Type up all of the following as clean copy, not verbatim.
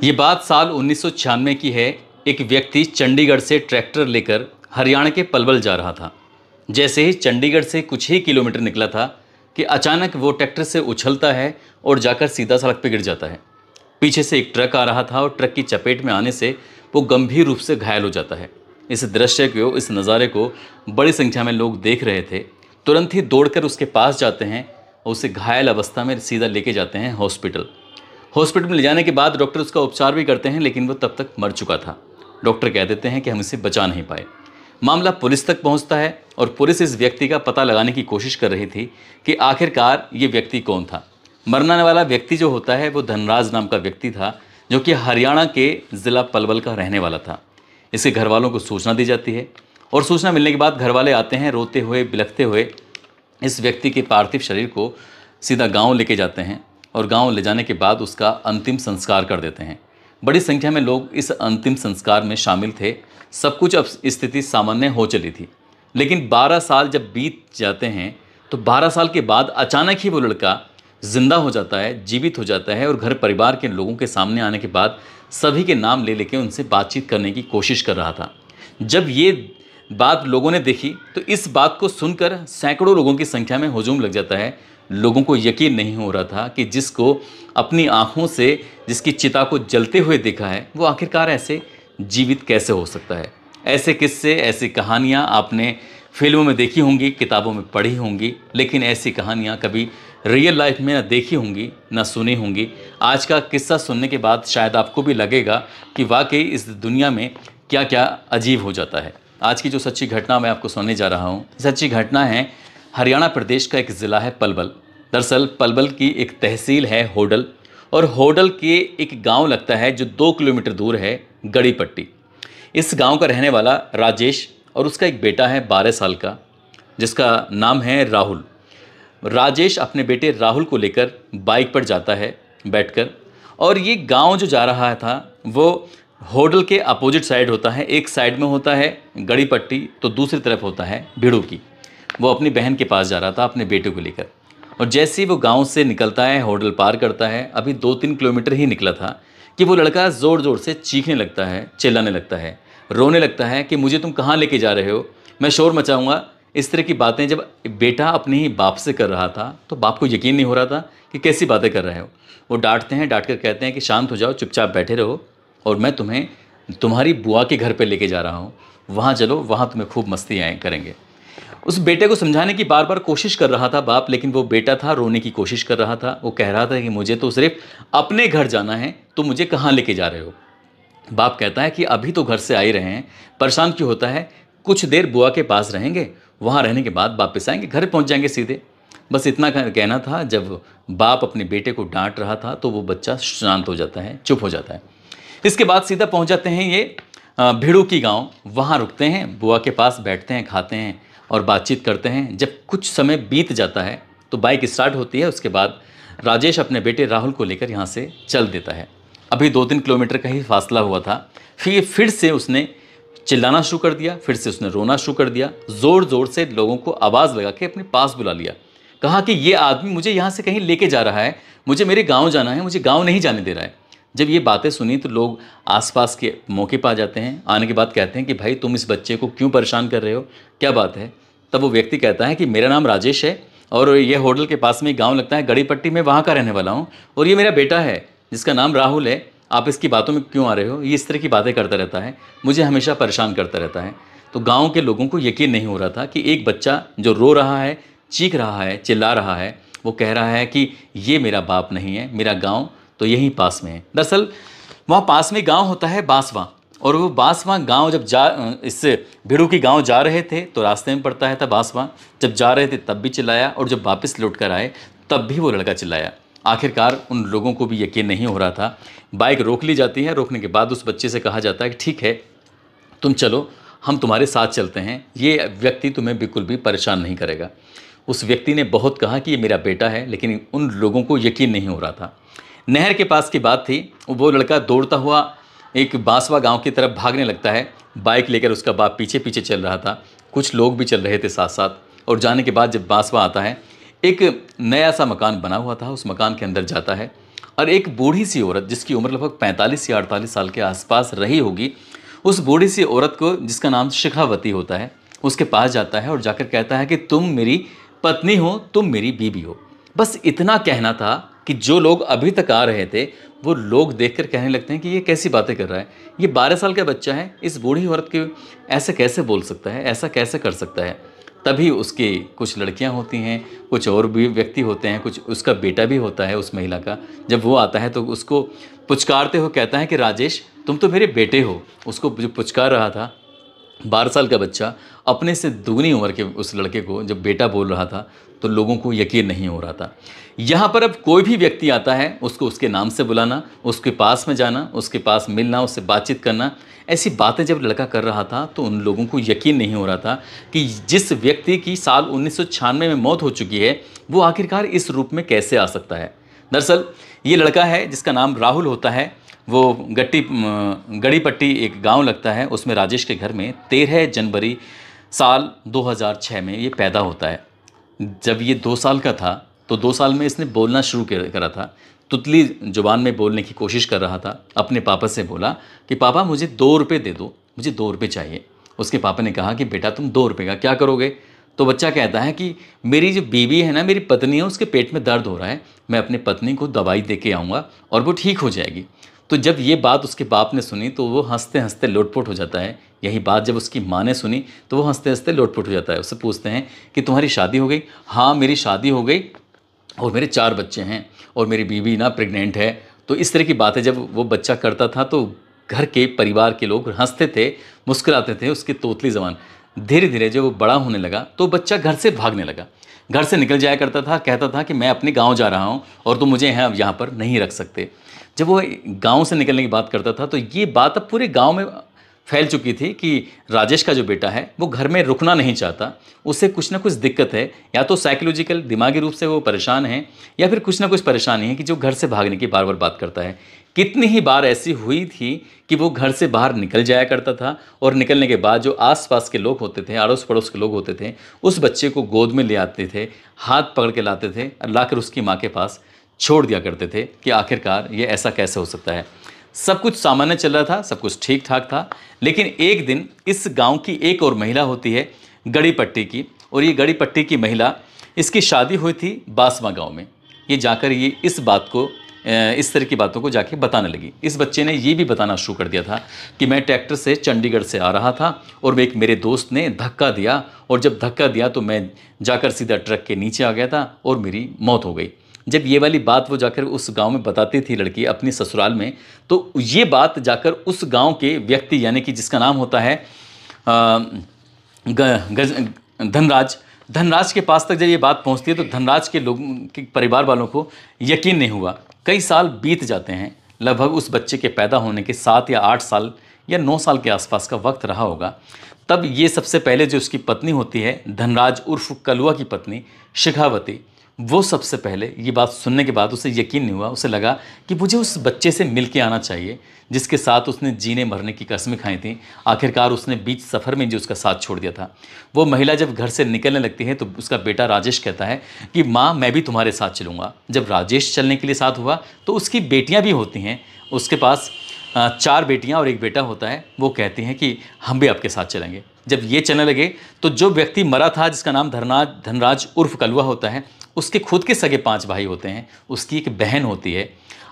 ये बात साल 1996 की है। एक व्यक्ति चंडीगढ़ से ट्रैक्टर लेकर हरियाणा के पलवल जा रहा था। जैसे ही चंडीगढ़ से कुछ ही किलोमीटर निकला था कि अचानक वो ट्रैक्टर से उछलता है और जाकर सीधा सड़क पर गिर जाता है। पीछे से एक ट्रक आ रहा था और ट्रक की चपेट में आने से वो गंभीर रूप से घायल हो जाता है। इस दृश्य को, इस नज़ारे को बड़ी संख्या में लोग देख रहे थे। तुरंत ही दौड़कर उसके पास जाते हैं और उसे घायल अवस्था में सीधा लेके जाते हैं हॉस्पिटल। हॉस्पिटल में ले जाने के बाद डॉक्टर उसका उपचार भी करते हैं, लेकिन वो तब तक मर चुका था। डॉक्टर कह देते हैं कि हम इसे बचा नहीं पाए। मामला पुलिस तक पहुंचता है और पुलिस इस व्यक्ति का पता लगाने की कोशिश कर रही थी कि आखिरकार ये व्यक्ति कौन था। मरने वाला व्यक्ति जो होता है वो धनराज नाम का व्यक्ति था, जो कि हरियाणा के ज़िला पलवल का रहने वाला था। इसके घर वालों को सूचना दी जाती है और सूचना मिलने के बाद घर वाले आते हैं, रोते हुए बिलखते हुए इस व्यक्ति के पार्थिव शरीर को सीधा गांव लेके जाते हैं और गांव ले जाने के बाद उसका अंतिम संस्कार कर देते हैं। बड़ी संख्या में लोग इस अंतिम संस्कार में शामिल थे। सब कुछ अब स्थिति सामान्य हो चली थी, लेकिन 12 साल जब बीत जाते हैं तो 12 साल के बाद अचानक ही वो लड़का जिंदा हो जाता है, जीवित हो जाता है और घर परिवार के लोगों के सामने आने के बाद सभी के नाम ले लेके उनसे बातचीत करने की कोशिश कर रहा था। जब ये बात लोगों ने देखी तो इस बात को सुनकर सैकड़ों लोगों की संख्या में हुजूम लग जाता है। लोगों को यकीन नहीं हो रहा था कि जिसको अपनी आंखों से जिसकी चिता को जलते हुए देखा है वो आखिरकार ऐसे जीवित कैसे हो सकता है। ऐसे किस्से, ऐसी कहानियाँ आपने फिल्मों में देखी होंगी, किताबों में पढ़ी होंगी, लेकिन ऐसी कहानियाँ कभी रियल लाइफ में ना देखी होंगी ना सुनी होंगी। आज का किस्सा सुनने के बाद शायद आपको भी लगेगा कि वाकई इस दुनिया में क्या क्या अजीब हो जाता है। आज की जो सच्ची घटना मैं आपको सुनने जा रहा हूँ, सच्ची घटना है हरियाणा प्रदेश का एक ज़िला है पलवल। दरअसल पलवल की एक तहसील है होडल, और होडल के एक गांव लगता है जो 2 किलोमीटर दूर है, गड़ीपट्टी। इस गांव का रहने वाला राजेश और उसका एक बेटा है 12 साल का, जिसका नाम है राहुल। राजेश अपने बेटे राहुल को लेकर बाइक पर जाता है बैठकर, और ये गांव जो जा रहा था वो होडल के अपोजिट साइड होता है। एक साइड में होता है गड़ीपट्टी तो दूसरी तरफ होता है भिड़ू की। वो अपनी बहन के पास जा रहा था अपने बेटे को लेकर, और जैसे ही वो गांव से निकलता है, होडल पार करता है, अभी 2-3 किलोमीटर ही निकला था कि वो लड़का ज़ोर ज़ोर से चीखने लगता है, चिल्लाने लगता है, रोने लगता है कि मुझे तुम कहाँ लेके जा रहे हो, मैं शोर मचाऊंगा। इस तरह की बातें जब बेटा अपने ही बाप से कर रहा था तो बाप को यकीन नहीं हो रहा था कि कैसी बातें कर रहे हो। वो डांटते हैं, डांट कर कहते हैं कि शांत हो जाओ, चुपचाप बैठे रहो और मैं तुम्हें तुम्हारी बुआ के घर पे लेके जा रहा हूँ, वहाँ चलो, वहाँ तुम्हें खूब मस्ती आए करेंगे। उस बेटे को समझाने की बार बार कोशिश कर रहा था बाप, लेकिन वो बेटा था, रोने की कोशिश कर रहा था। वो कह रहा था कि मुझे तो सिर्फ अपने घर जाना है, तो मुझे कहाँ लेके जा रहे हो। बाप कहता है कि अभी तो घर से आ ही रहे हैं, परेशान क्यों होता है, कुछ देर बुआ के पास रहेंगे, वहाँ रहने के बाद वापस आएंगे, घर पहुँच जाएंगे सीधे। बस इतना कहना था। जब बाप अपने बेटे को डांट रहा था तो वो बच्चा शांत हो जाता है, चुप हो जाता है। इसके बाद सीधा पहुँच जाते हैं ये भिड़ू की गाँव। वहाँ रुकते हैं, बुआ के पास बैठते हैं, खाते हैं और बातचीत करते हैं। जब कुछ समय बीत जाता है तो बाइक स्टार्ट होती है। उसके बाद राजेश अपने बेटे राहुल को लेकर यहाँ से चल देता है। अभी 2-3 किलोमीटर का ही फासला हुआ था, फिर से उसने चिल्लाना शुरू कर दिया, फिर से उसने रोना शुरू कर दिया। ज़ोर ज़ोर से लोगों को आवाज़ लगा के अपने पास बुला लिया। कहा कि ये आदमी मुझे यहाँ से कहीं लेके जा रहा है, मुझे मेरे गाँव जाना है, मुझे गाँव नहीं जाने दे रहा है। जब ये बातें सुनी तो लोग आसपास के मौके पर आ जाते हैं। आने के बाद कहते हैं कि भाई तुम इस बच्चे को क्यों परेशान कर रहे हो, क्या बात है। तब वो व्यक्ति कहता है कि मेरा नाम राजेश है और ये होटल के पास में गांव लगता है गड़ीपट्टी में, वहाँ का रहने वाला हूँ, और ये मेरा बेटा है जिसका नाम राहुल है। आप इसकी बातों में क्यों आ रहे हो, ये इस तरह की बातें करता रहता है, मुझे हमेशा परेशान करता रहता है। तो गाँव के लोगों को यकीन नहीं हो रहा था कि एक बच्चा जो रो रहा है, चीख रहा है, चिल्ला रहा है, वो कह रहा है कि ये मेरा बाप नहीं है, मेरा गाँव तो यहीं पास में है। दरअसल वहाँ पास में गांव होता है बांसवा, और वो बांसवा गांव जब इससे भिड़ू की गांव जा रहे थे तो रास्ते में पड़ता है था बांसवा। जब जा रहे थे तब भी चिल्लाया, और जब वापस लौट कर आए तब भी वो लड़का चिल्लाया। आखिरकार उन लोगों को भी यकीन नहीं हो रहा था। बाइक रोक ली जाती है। रोकने के बाद उस बच्चे से कहा जाता है कि ठीक है तुम चलो, हम तुम्हारे साथ चलते हैं, ये व्यक्ति तुम्हें बिल्कुल भी परेशान नहीं करेगा। उस व्यक्ति ने बहुत कहा कि ये मेरा बेटा है, लेकिन उन लोगों को यकीन नहीं हो रहा था। नहर के पास की बात थी। वो लड़का दौड़ता हुआ एक बांसवा गांव की तरफ भागने लगता है। बाइक लेकर उसका बाप पीछे पीछे चल रहा था, कुछ लोग भी चल रहे थे साथ साथ। और जाने के बाद जब बांसवा आता है, एक नया सा मकान बना हुआ था, उस मकान के अंदर जाता है और एक बूढ़ी सी औरत जिसकी उम्र लगभग 45 या 48 साल के आसपास रही होगी, उस बूढ़ी सी औरत को, जिसका नाम शिखावती होता है, उसके पास जाता है और जाकर कहता है कि तुम मेरी पत्नी हो, तुम मेरी बीबी हो। बस इतना कहना था कि जो लोग अभी तक आ रहे थे वो लोग देखकर कहने लगते हैं कि ये कैसी बातें कर रहा है, ये 12 साल का बच्चा है, इस बूढ़ी औरत के ऐसे कैसे बोल सकता है, ऐसा कैसे कर सकता है। तभी उसकी कुछ लड़कियां होती हैं, कुछ और भी व्यक्ति होते हैं, कुछ उसका बेटा भी होता है उस महिला का। जब वो आता है तो उसको पुचकारते हुए कहता है कि राजेश तुम तो मेरे बेटे हो। उसको जो पुचकार रहा था 12 साल का बच्चा अपने से दुगनी उम्र के उस लड़के को जब बेटा बोल रहा था तो लोगों को यकीन नहीं हो रहा था। यहाँ पर अब कोई भी व्यक्ति आता है उसको उसके नाम से बुलाना, उसके पास में जाना, उसके पास मिलना, उससे बातचीत करना, ऐसी बातें जब लड़का कर रहा था तो उन लोगों को यकीन नहीं हो रहा था कि जिस व्यक्ति की साल 1996 में मौत हो चुकी है वो आखिरकार इस रूप में कैसे आ सकता है। दरअसल ये लड़का है जिसका नाम राहुल होता है, वो गड़ीपट्टी एक गांव लगता है, उसमें राजेश के घर में 13 जनवरी साल 2006 में ये पैदा होता है। जब ये 2 साल का था तो 2 साल में इसने बोलना शुरू करा था। तुतली ज़ुबान में बोलने की कोशिश कर रहा था। अपने पापा से बोला कि पापा मुझे 2 रुपये दे दो, मुझे 2 रुपये चाहिए। उसके पापा ने कहा कि बेटा तुम 2 रुपये का क्या करोगे। तो बच्चा कहता है कि मेरी जो बीवी है ना, मेरी पत्नी है, उसके पेट में दर्द हो रहा है, मैं अपनी पत्नी को दवाई दे के आऊँगा और वो ठीक हो जाएगी। तो जब ये बात उसके बाप ने सुनी तो वो हंसते हंसते लोटपोट हो जाता है। यही बात जब उसकी माँ ने सुनी तो वो हंसते हंसते लोटपोट हो जाता है। उससे पूछते हैं कि तुम्हारी शादी हो गई? हाँ मेरी शादी हो गई और मेरे 4 बच्चे हैं और मेरी बीवी ना प्रेग्नेंट है। तो इस तरह की बातें जब वो बच्चा करता था तो घर के परिवार के लोग हंसते थे, मुस्कुराते थे। उसकी तोतली ज़बान धीरे धीरे जब वो बड़ा होने लगा तो बच्चा घर से भागने लगा, घर से निकल जाया करता था, कहता था कि मैं अपने गाँव जा रहा हूँ और तुम मुझे यहाँ पर नहीं रख सकते। जब वो गांव से निकलने की बात करता था तो ये बात अब पूरे गांव में फैल चुकी थी कि राजेश का जो बेटा है वो घर में रुकना नहीं चाहता, उसे कुछ ना कुछ दिक्कत है, या तो साइकोलॉजिकल दिमागी रूप से वो परेशान है या फिर कुछ ना कुछ परेशानी है कि जो घर से भागने की बार बार बात करता है। कितनी ही बार ऐसी हुई थी कि वो घर से बाहर निकल जाया करता था और निकलने के बाद जो आसपास के लोग होते थे, अड़ोस पड़ोस के लोग होते थे, उस बच्चे को गोद में ले आते थे, हाथ पकड़ के लाते थे और लाकर उसकी माँ के पास छोड़ दिया करते थे कि आखिरकार ये ऐसा कैसे हो सकता है। सब कुछ सामान्य चल रहा था, सब कुछ ठीक ठाक था। लेकिन एक दिन इस गांव की एक और महिला होती है गड़ीपट्टी की, और ये गड़ीपट्टी की महिला, इसकी शादी हुई थी बासवा गांव में। ये जाकर ये इस बात को, इस तरह की बातों को जाके बताने लगी। इस बच्चे ने ये भी बताना शुरू कर दिया था कि मैं ट्रैक्टर से चंडीगढ़ से आ रहा था और एक मेरे दोस्त ने धक्का दिया, और जब धक्का दिया तो मैं जाकर सीधा ट्रक के नीचे आ गया था और मेरी मौत हो गई। जब ये वाली बात वो जाकर उस गांव में बताती थी लड़की अपनी ससुराल में, तो ये बात जाकर उस गांव के व्यक्ति, यानी कि जिसका नाम होता है धनराज के पास तक जब ये बात पहुंचती है तो धनराज के लोगों के परिवार वालों को यकीन नहीं हुआ। कई साल बीत जाते हैं, लगभग उस बच्चे के पैदा होने के 7 या 8 साल या 9 साल के आसपास का वक्त रहा होगा। तब ये सबसे पहले जो उसकी पत्नी होती है, धनराज उर्फ कलुआ की पत्नी शिखावती, वो सबसे पहले ये बात सुनने के बाद उसे यकीन नहीं हुआ। उसे लगा कि मुझे उस बच्चे से मिल के आना चाहिए जिसके साथ उसने जीने मरने की कसमें खाई थी। आखिरकार उसने बीच सफ़र में जो उसका साथ छोड़ दिया था। वो महिला जब घर से निकलने लगती है तो उसका बेटा राजेश कहता है कि माँ मैं भी तुम्हारे साथ चलूँगा। जब राजेश चलने के लिए साथ हुआ तो उसकी बेटियाँ भी होती हैं, उसके पास 4 बेटियाँ और 1 बेटा होता है। वो कहती हैं कि हम भी आपके साथ चलेंगे। जब ये चलने लगे तो जो व्यक्ति मरा था जिसका नाम धनराज उर्फ कलुआ होता है, उसके खुद के सगे 5 भाई होते हैं, उसकी एक बहन होती है।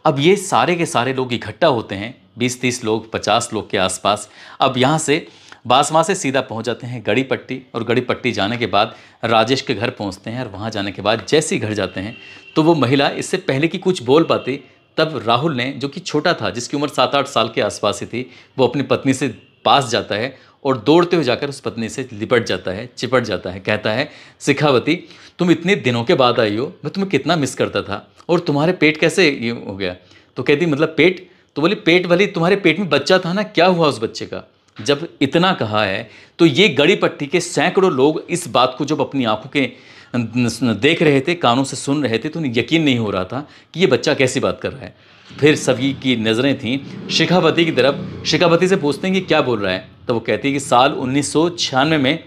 अब ये सारे के सारे लोग इकट्ठा होते हैं, 20-30 लोग, 50 लोग के आसपास। अब यहाँ से बासवा से सीधा पहुँच जाते हैं गड़ीपट्टी, और गड़ीपट्टी जाने के बाद राजेश के घर पहुँचते हैं। और वहाँ जाने के बाद जैसे ही घर जाते हैं तो वो महिला इससे पहले कि कुछ बोल पाती, तब राहुल ने, जो कि छोटा था, जिसकी उम्र 7-8 साल के आसपास ही थी, वो अपनी पत्नी से पास जाता है और दौड़ते हुए जाकर उस पत्नी से लिपट जाता है, चिपट जाता है। कहता है शिखावती तुम इतने दिनों के बाद आई हो, मैं तुम्हें कितना मिस करता था, और तुम्हारे पेट कैसे ये हो गया? तो कहती मतलब पेट? तो बोली पेट वाली, तुम्हारे पेट में बच्चा था ना, क्या हुआ उस बच्चे का? जब इतना कहा है तो ये गड़ीपट्टी के सैकड़ों लोग इस बात को जब अपनी आंखों के देख रहे थे, कानों से सुन रहे थे, तो उन्हें यकीन नहीं हो रहा था कि ये बच्चा कैसी बात कर रहा है। फिर सभी की नज़रें थीं शिखावती की तरफ। शिखावती से पूछते हैं कि क्या बोल रहा है, तो वो कहती है कि साल 1996 में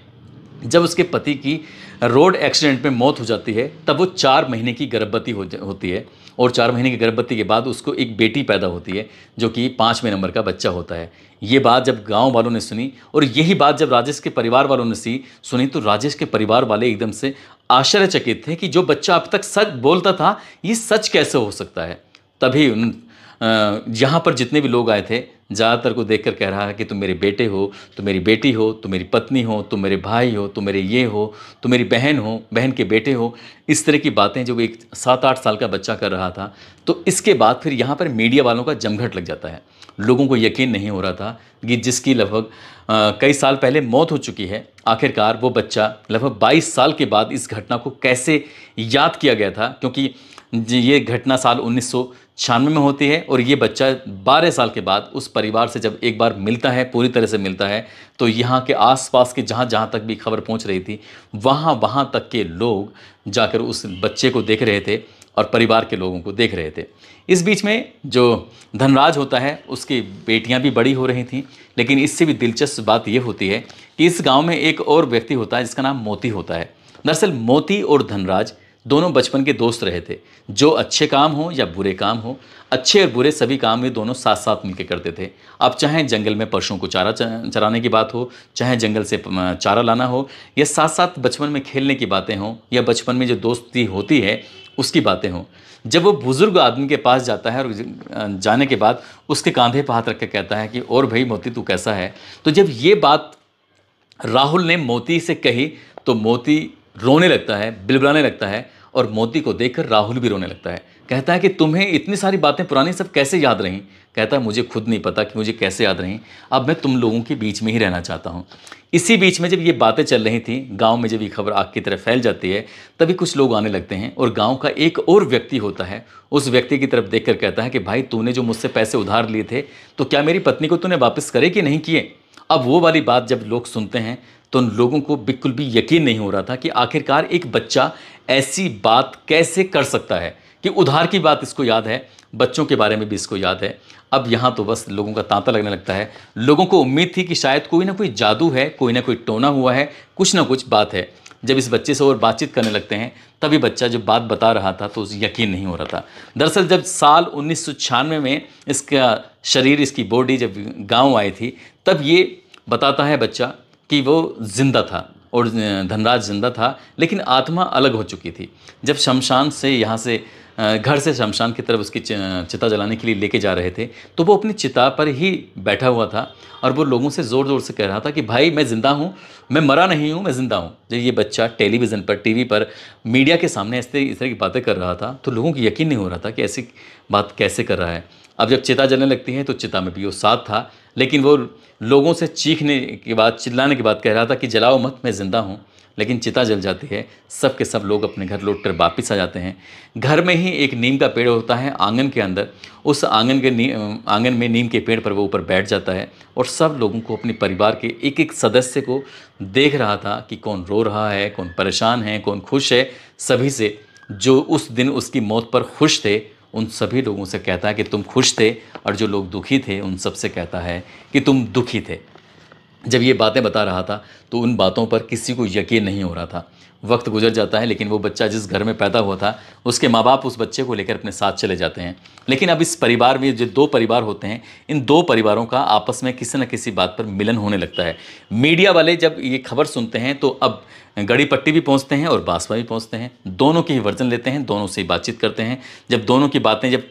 जब उसके पति की रोड एक्सीडेंट में मौत हो जाती है तब वो 4 महीने की गर्भवती होती है, और 4 महीने की गर्भवती के बाद उसको एक बेटी पैदा होती है जो कि 5वें नंबर का बच्चा होता है। ये बात जब गांव वालों ने सुनी और यही बात जब राजेश के परिवार वालों ने सुनी तो राजेश के परिवार वाले एकदम से आश्चर्यचकित थे कि जो बच्चा अब तक सच बोलता था ये सच कैसे हो सकता है। तभी यहाँ पर जितने भी लोग आए थे ज़्यादातर को देखकर कह रहा है कि तुम मेरे बेटे हो, तुम मेरी बेटी हो, तुम मेरी पत्नी हो, तुम मेरे भाई हो, तुम मेरे ये हो, तुम मेरी बहन हो, बहन के बेटे हो। इस तरह की बातें जो एक 7-8 साल का बच्चा कर रहा था। तो इसके बाद फिर यहाँ पर मीडिया वालों का जमघट लग जाता है। लोगों को यकीन नहीं हो रहा था कि जिसकी लगभग कई साल पहले मौत हो चुकी है, आखिरकार वो बच्चा लगभग 22 साल के बाद इस घटना को कैसे याद किया गया था, क्योंकि ये घटना साल 1996 में होती है और ये बच्चा 12 साल के बाद उस परिवार से जब एक बार मिलता है, पूरी तरह से मिलता है, तो यहाँ के आसपास के जहाँ जहाँ तक भी खबर पहुँच रही थी वहाँ तक के लोग जाकर उस बच्चे को देख रहे थे और परिवार के लोगों को देख रहे थे। इस बीच में जो धनराज होता है उसकी बेटियां भी बड़ी हो रही थीं, लेकिन इससे भी दिलचस्प बात यह होती है कि इस गांव में एक और व्यक्ति होता है जिसका नाम मोती होता है। दरअसल मोती और धनराज दोनों बचपन के दोस्त रहे थे। जो अच्छे काम हो या बुरे काम हो, अच्छे और बुरे सभी काम ये दोनों साथ साथ मिलकर करते थे। अब चाहे जंगल में पशुओं को चारा चराने की बात हो, चाहे जंगल से चारा लाना हो, या साथ साथ बचपन में खेलने की बातें हों, या बचपन में जो दोस्ती होती है उसकी बातें हों। जब वो बुज़ुर्ग आदमी के पास जाता है और जाने के बाद उसके कंधे पर हाथ रख के कहता है कि और भाई मोती तू कैसा है, तो जब ये बात राहुल ने मोती से कही तो मोती रोने लगता है, बिलबिलाने लगता है, और मोती को देखकर राहुल भी रोने लगता है। कहता है कि तुम्हें इतनी सारी बातें पुरानी सब कैसे याद रहीं? कहता है मुझे खुद नहीं पता कि मुझे कैसे याद रहीं, अब मैं तुम लोगों के बीच में ही रहना चाहता हूँ। इसी बीच में जब ये बातें चल रही थी, गांव में जब ये खबर आग की तरह फैल जाती है, तभी कुछ लोग आने लगते हैं और गांव का एक और व्यक्ति होता है। उस व्यक्ति की तरफ देखकर कहता है कि भाई तूने जो मुझसे पैसे उधार लिए थे तो क्या मेरी पत्नी को तूने वापस करे कि नहीं किए? अब वो वाली बात जब लोग सुनते हैं तो उन लोगों को बिल्कुल भी यकीन नहीं हो रहा था कि आखिरकार एक बच्चा ऐसी बात कैसे कर सकता है कि उधार की बात इसको याद है, बच्चों के बारे में भी इसको याद है। अब यहाँ तो बस लोगों का तांता लगने लगता है। लोगों को उम्मीद थी कि शायद कोई ना कोई जादू है, कोई ना कोई टोना हुआ है, कुछ ना कुछ बात है। जब इस बच्चे से और बातचीत करने लगते हैं तभी बच्चा जब बात बता रहा था तो यकीन नहीं हो रहा था। दरअसल जब साल 1996 में इसका शरीर, इसकी बॉडी जब गाँव आई थी, तब ये बताता है बच्चा कि वो जिंदा था और धनराज जिंदा था, लेकिन आत्मा अलग हो चुकी थी। जब शमशान से यहाँ से घर से शमशान की तरफ उसकी चिता जलाने के लिए लेके जा रहे थे तो वो अपनी चिता पर ही बैठा हुआ था और वो लोगों से ज़ोर ज़ोर से कह रहा था कि भाई मैं ज़िंदा हूँ, मैं मरा नहीं हूँ, मैं ज़िंदा हूँ। जब ये बच्चा टेलीविज़न पर, टीवी पर, मीडिया के सामने इस तरह की बातें कर रहा था तो लोगों को यकीन नहीं हो रहा था कि ऐसी बात कैसे कर रहा है। अब जब चिता जलने लगती है तो चिता में भी वो साथ था, लेकिन वो लोगों से चीखने के बाद, चिल्लाने के बाद कह रहा था कि जलाओ मत, मैं ज़िंदा हूँ। लेकिन चिता जल जाती है, सब के सब लोग अपने घर लौट कर वापस आ जाते हैं। घर में ही एक नीम का पेड़ होता है आंगन के अंदर, उस आंगन में नीम के पेड़ पर वो ऊपर बैठ जाता है और सब लोगों को, अपने परिवार के एक एक सदस्य को देख रहा था कि कौन रो रहा है, कौन परेशान है, कौन खुश है। सभी से, जो उस दिन उसकी मौत पर खुश थे, उन सभी लोगों से कहता है कि तुम खुश थे, और जो लोग दुखी थे उन सब से कहता है कि तुम दुखी थे। जब ये बातें बता रहा था तो उन बातों पर किसी को यकीन नहीं हो रहा था। वक्त गुजर जाता है, लेकिन वो बच्चा जिस घर में पैदा हुआ था उसके माँ बाप उस बच्चे को लेकर अपने साथ चले जाते हैं। लेकिन अब इस परिवार में जो 2 परिवार होते हैं, इन 2 परिवारों का आपस में किसी न किसी बात पर मिलन होने लगता है। मीडिया वाले जब ये खबर सुनते हैं तो अब गड़ी पट्टी भी पहुँचते हैं और बासवा भी पहुँचते हैं। दोनों के ही वर्जन लेते हैं, दोनों से बातचीत करते हैं। जब दोनों की बातें जब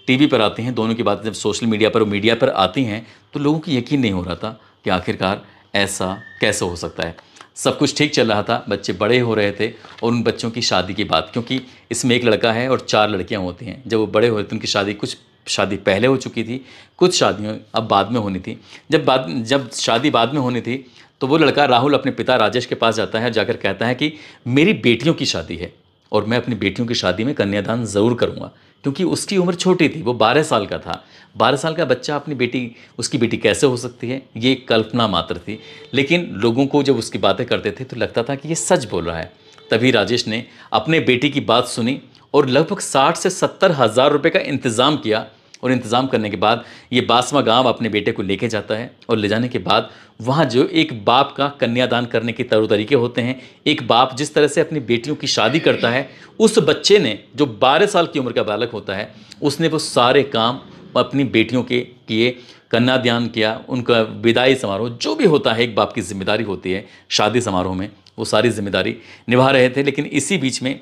टीवी पर आती हैं, दोनों की बातें जब सोशल मीडिया पर आती हैं तो लोगों को यकीन नहीं हो रहा था कि आखिरकार ऐसा कैसे हो सकता है। सब कुछ ठीक चल रहा था, बच्चे बड़े हो रहे थे और उन बच्चों की शादी की बात, क्योंकि इसमें एक लड़का है और 4 लड़कियां होती हैं। जब वो बड़े हुए थे, उनकी शादी, कुछ शादी पहले हो चुकी थी, कुछ शादियाँ अब बाद में होनी थी। जब शादी बाद में होनी थी तो वो लड़का राहुल अपने पिता राजेश के पास जाता है, जाकर कहता है कि मेरी बेटियों की शादी है और मैं अपनी बेटियों की शादी में कन्यादान ज़रूर करूँगा, क्योंकि उसकी उम्र छोटी थी, वो 12 साल का था। 12 साल का बच्चा अपनी बेटी, उसकी बेटी कैसे हो सकती है, ये कल्पना मात्र थी। लेकिन लोगों को जब उसकी बातें करते थे तो लगता था कि ये सच बोल रहा है। तभी राजेश ने अपने बेटी की बात सुनी और लगभग 60 से 70 हज़ार रुपये का इंतज़ाम किया और इंतज़ाम करने के बाद ये बासवा गांव अपने बेटे को लेके जाता है और ले जाने के बाद वहाँ जो एक बाप का कन्यादान करने के तरीके होते हैं, एक बाप जिस तरह से अपनी बेटियों की शादी करता है, उस बच्चे ने जो 12 साल की उम्र का बालक होता है उसने वो सारे काम अपनी बेटियों के किए, कन्यादान किया, उनका विदाई समारोह जो भी होता है एक बाप की जिम्मेदारी होती है शादी समारोह में, वो सारी जिम्मेदारी निभा रहे थे। लेकिन इसी बीच में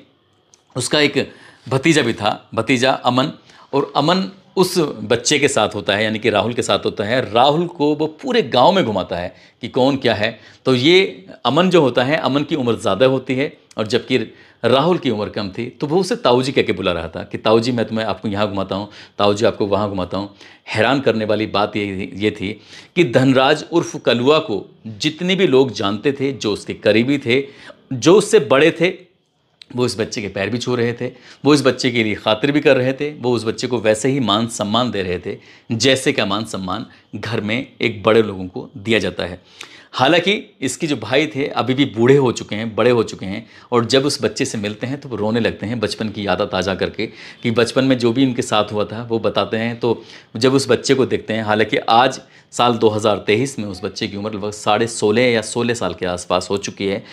उसका एक भतीजा भी था, भतीजा अमन, और अमन उस बच्चे के साथ होता है, यानी कि राहुल के साथ होता है। राहुल को वो पूरे गांव में घुमाता है कि कौन क्या है। तो ये अमन जो होता है, अमन की उम्र ज़्यादा होती है और जबकि राहुल की उम्र कम थी, तो वो उसे ताऊ जी कह के बुला रहा था कि ताऊ जी मैं तुम्हें आपको यहाँ घुमाता हूँ, ताऊ जी आपको वहाँ घुमाता हूँ। हैरान करने वाली बात ये थी कि धनराज उर्फ कलुआ को जितने भी लोग जानते थे, जो उसके करीबी थे, जो उससे बड़े थे, वो इस बच्चे के पैर भी छू रहे थे, वो इस बच्चे के लिए खातिर भी कर रहे थे, वो उस बच्चे को वैसे ही मान सम्मान दे रहे थे जैसे का मान सम्मान घर में एक बड़े लोगों को दिया जाता है। हालांकि इसके जो भाई थे अभी भी बूढ़े हो चुके हैं, बड़े हो चुके हैं, और जब उस बच्चे से मिलते हैं तो वो रोने लगते हैं बचपन की याद ताज़ा करके कि बचपन में जो भी उनके साथ हुआ था वो बताते हैं। तो जब उस बच्चे को देखते हैं, हालांकि आज साल 2023 में उस बच्चे की उम्र लगभग 16.5 या 16 साल के आसपास हो चुकी है,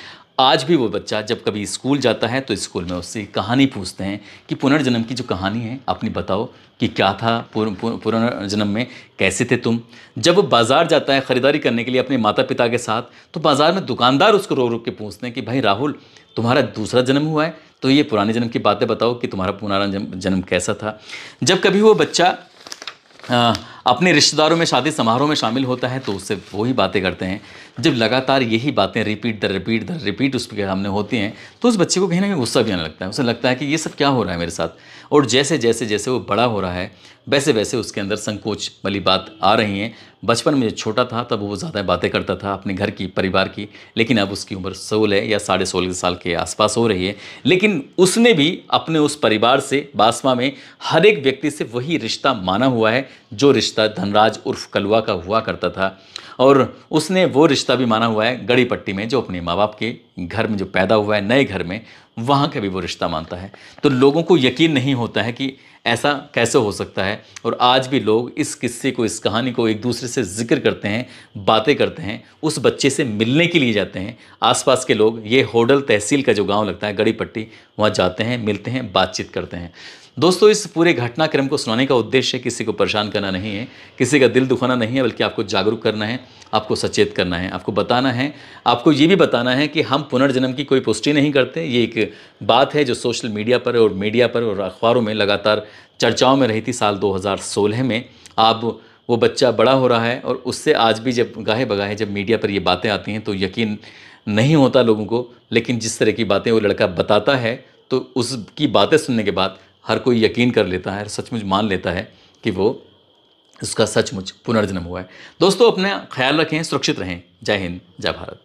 आज भी वो बच्चा जब कभी स्कूल जाता है तो स्कूल में उससे कहानी पूछते हैं कि पुनर्जन्म की जो कहानी है अपनी बताओ कि क्या था पुनर्जन्म में, कैसे थे तुम। जब वो बाज़ार जाता है ख़रीदारी करने के लिए अपने माता पिता के साथ, तो बाज़ार में दुकानदार उसको रोक रोक के पूछते हैं कि भाई राहुल, तुम्हारा दूसरा जन्म हुआ है, तो ये पुराने जन्म की बातें बताओ कि तुम्हारा पुराना जन्म कैसा था। जब कभी वो बच्चा अपने रिश्तेदारों में शादी समारोह में शामिल होता है तो उससे वही बातें करते हैं। जब लगातार यही बातें रिपीट दर रिपीट उसके सामने होती हैं तो उस बच्चे को कहीं ना कहीं गुस्सा भी आने लगता है। उसे लगता है कि ये सब क्या हो रहा है मेरे साथ, और जैसे जैसे जैसे वो बड़ा हो रहा है वैसे वैसे उसके अंदर संकोच वाली बात आ रही हैं। बचपन में जब छोटा था तब वो ज़्यादा बातें करता था अपने घर की, परिवार की, लेकिन अब उसकी उम्र 16 या 16.5 साल के आसपास हो रही है। लेकिन उसने भी अपने उस परिवार से, बासवा में हर एक व्यक्ति से वही रिश्ता माना हुआ है जो रिश्ता धनराज उर्फ कलुआ का हुआ करता था, और उसने वो रिश्ता भी माना हुआ है गड़ी पट्टी में, जो अपने माँ बाप के घर में जो पैदा हुआ है, नए घर में, वहाँ का भी वो रिश्ता मानता है। तो लोगों को यकीन नहीं होता है कि ऐसा कैसे हो सकता है, और आज भी लोग इस किस्से को, इस कहानी को एक दूसरे से जिक्र करते हैं, बातें करते हैं, उस बच्चे से मिलने के लिए जाते हैं। आसपास के लोग, ये होडल तहसील का जो गांव लगता है गड़ी पट्टी, वहाँ जाते हैं, मिलते हैं, बातचीत करते हैं। दोस्तों, इस पूरे घटनाक्रम को सुनाने का उद्देश्य किसी को परेशान करना नहीं है, किसी का दिल दुखाना नहीं है, बल्कि आपको जागरूक करना है, आपको सचेत करना है, आपको बताना है, आपको ये भी बताना है कि हम पुनर्जन्म की कोई पुष्टि नहीं करते। ये एक बात है जो सोशल मीडिया पर और मीडिया पर और अखबारों में लगातार चर्चाओं में रही थी साल 2016 में। अब वो बच्चा बड़ा हो रहा है और उससे आज भी जब गाहे बगाहे जब मीडिया पर ये बातें आती हैं तो यकीन नहीं होता लोगों को, लेकिन जिस तरह की बातें वो लड़का बताता है तो उसकी बातें सुनने के बाद हर कोई यकीन कर लेता है, सचमुच मान लेता है कि वो उसका सचमुच पुनर्जन्म हुआ है। दोस्तों, अपना ख्याल रखें, सुरक्षित रहें। जय हिंद, जय भारत।